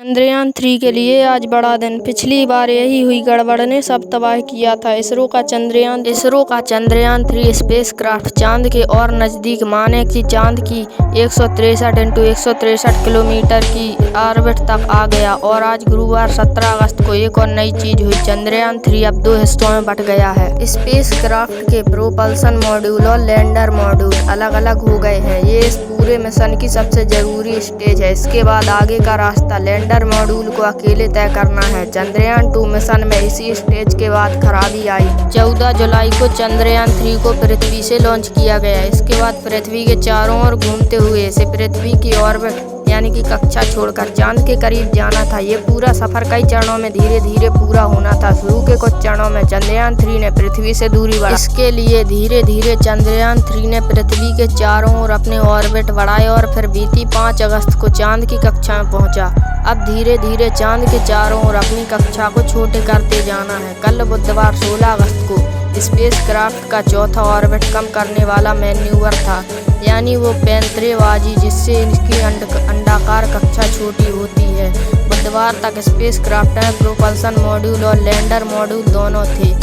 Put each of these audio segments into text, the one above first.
चंद्रयान 3 के लिए आज बड़ा दिन। पिछली बार यही हुई गड़बड़ ने सब तबाह किया था। इसरो का चंद्रयान 3 स्पेसक्राफ्ट चांद के और नजदीक माने कि चांद की 163 × 163 किलोमीटर की ऑर्बिट तक आ गया और आज गुरुवार 17 अगस्त को एक और नई चीज हुई। चंद्रयान 3 अब 2 हिस्सों में बंट गया है। स्पेसक्राफ्ट के प्रोपल्सन मॉड्यूल और लैंडर मॉड्यूल अलग अलग हो गए हैं। ये इस पूरे मिशन की सबसे जरूरी स्टेज है। इसके बाद आगे का रास्ता लैंडर मॉड्यूल को अकेले तय करना है। चंद्रयान 2 मिशन में इसी स्टेज के बाद खराबी आई। 14 जुलाई को चंद्रयान 3 को पृथ्वी से लॉन्च किया गया। इसके बाद पृथ्वी के चारों ओर घूमते हुए इसे पृथ्वी की ऑर्बिट यानी कि कक्षा छोड़कर चांद के करीब जाना था। ये पूरा सफर कई चरणों में धीरे धीरे पूरा होना था। शुरू के कुछ चरणों में चंद्रयान 3 ने पृथ्वी से दूरी बढ़ाई। इसके लिए धीरे धीरे चंद्रयान 3 ने पृथ्वी के चारों ओर अपने ऑर्बिट बढ़ाए और फिर बीती 5 अगस्त को चांद की कक्षा में पहुंचा। अब धीरे धीरे चांद के चारों ओर अपनी कक्षा को छोटे करते जाना है। कल बुधवार 16 अगस्त को स्पेसक्राफ्ट का चौथा ऑर्बिट कम करने वाला मैन्यूवर था, यानी वो पैंतरेबाजी जिससे इसकी अंडाकार कक्षा छोटी होती है। बुधवार तक स्पेसक्राफ्ट में प्रोपल्सन मॉड्यूल और लैंडर मॉड्यूल दोनों थे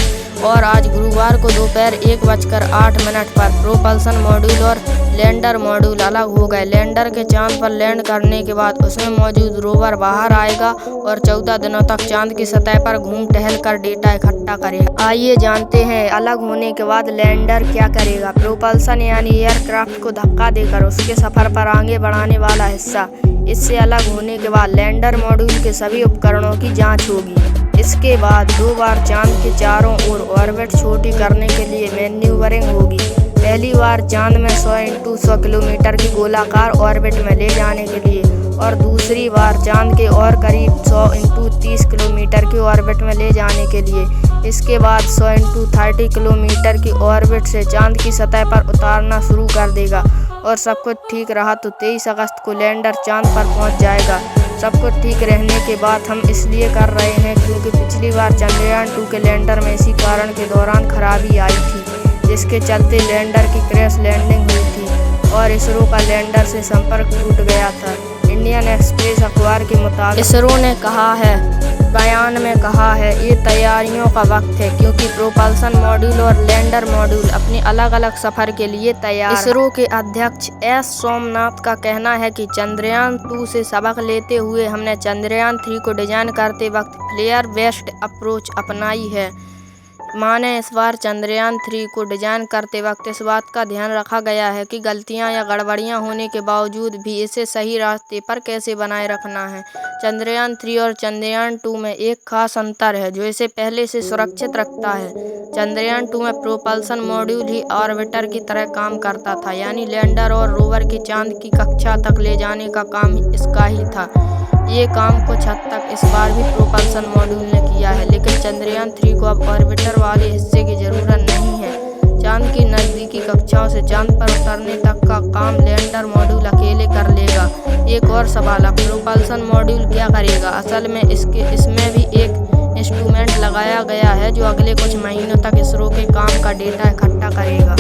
और आज गुरुवार को दोपहर 1:08 पर प्रोपल्सन मॉड्यूल और लैंडर मॉड्यूल अलग हो गए। लैंडर के चांद पर लैंड करने के बाद उसमें मौजूद रोवर बाहर आएगा और 14 दिनों तक चांद की सतह पर घूम टहल कर डेटा इकट्ठा करेगा। आइए जानते हैं अलग होने के बाद लैंडर क्या करेगा। प्रोपल्सन यानी एयरक्राफ्ट को धक्का देकर उसके सफर पर आगे बढ़ाने वाला हिस्सा। इससे अलग होने के बाद लैंडर मॉड्यूल के सभी उपकरणों की जाँच होगी। इसके बाद 2 बार चांद के चारों ओर ऑर्बिट छोटी करने के लिए मैन्यूवरिंग होगी। पहली बार चांद में 100 × 100 किलोमीटर की गोलाकार ऑर्बिट में ले जाने के लिए और दूसरी बार चांद के और करीब 100 × 30 किलोमीटर की ऑर्बिट में ले जाने के लिए। इसके बाद 100 × 30 किलोमीटर की ऑर्बिट से चांद की सतह पर उतारना शुरू कर देगा और सब कुछ ठीक रहा तो 23 अगस्त को लैंडर चांद पर पहुंच जाएगा। सब कुछ ठीक रहने के बाद हम इसलिए कर रहे हैं क्योंकि पिछली बार चंद्रयान 2 के लैंडर में इसी कारण के दौरान खराबी आई थी, जिसके चलते लैंडर की क्रैश लैंडिंग हुई थी और इसरो का लैंडर से संपर्क टूट गया था। इंडियन एक्सप्रेस अखबार के मुताबिक इसरो ने बयान में कहा है ये तैयारियों का वक्त है क्योंकि प्रोपल्सन मॉड्यूल और लैंडर मॉड्यूल अपने अलग अलग सफर के लिए तैयार। इसरो के अध्यक्ष एस सोमनाथ का कहना है कि चंद्रयान 2 से सबक लेते हुए हमने चंद्रयान 3 को डिजाइन करते वक्त फ्लेयर बेस्ड अप्रोच अपनाई है। माने इस बार चंद्रयान 3 को डिजाइन करते वक्त इस बात का ध्यान रखा गया है कि गलतियां या गड़बड़ियां होने के बावजूद भी इसे सही रास्ते पर कैसे बनाए रखना है। चंद्रयान 3 और चंद्रयान 2 में एक खास अंतर है जो इसे पहले से सुरक्षित रखता है। चंद्रयान 2 में प्रोपल्सन मॉड्यूल ही ऑर्बिटर की तरह काम करता था, यानी लैंडर और रोवर की चांद की कक्षा तक ले जाने का काम इसका ही था। ये काम कुछ हद तक इस बार भी प्रोपल्सन मॉड्यूल ने किया है, लेकिन चंद्रयान 3 को अब ऑर्बिटर वाले हिस्से की जरूरत नहीं है। चांद की नजदीकी कक्षाओं से चांद पर उतरने तक का काम लैंडर मॉड्यूल अकेले कर लेगा। एक और सवाल, अब प्रोपल्सन मॉड्यूल क्या करेगा? असल में इसमें भी एक इंस्ट्रूमेंट लगाया गया है जो अगले कुछ महीनों तक इसरो के काम का डेटा इकट्ठा करेगा।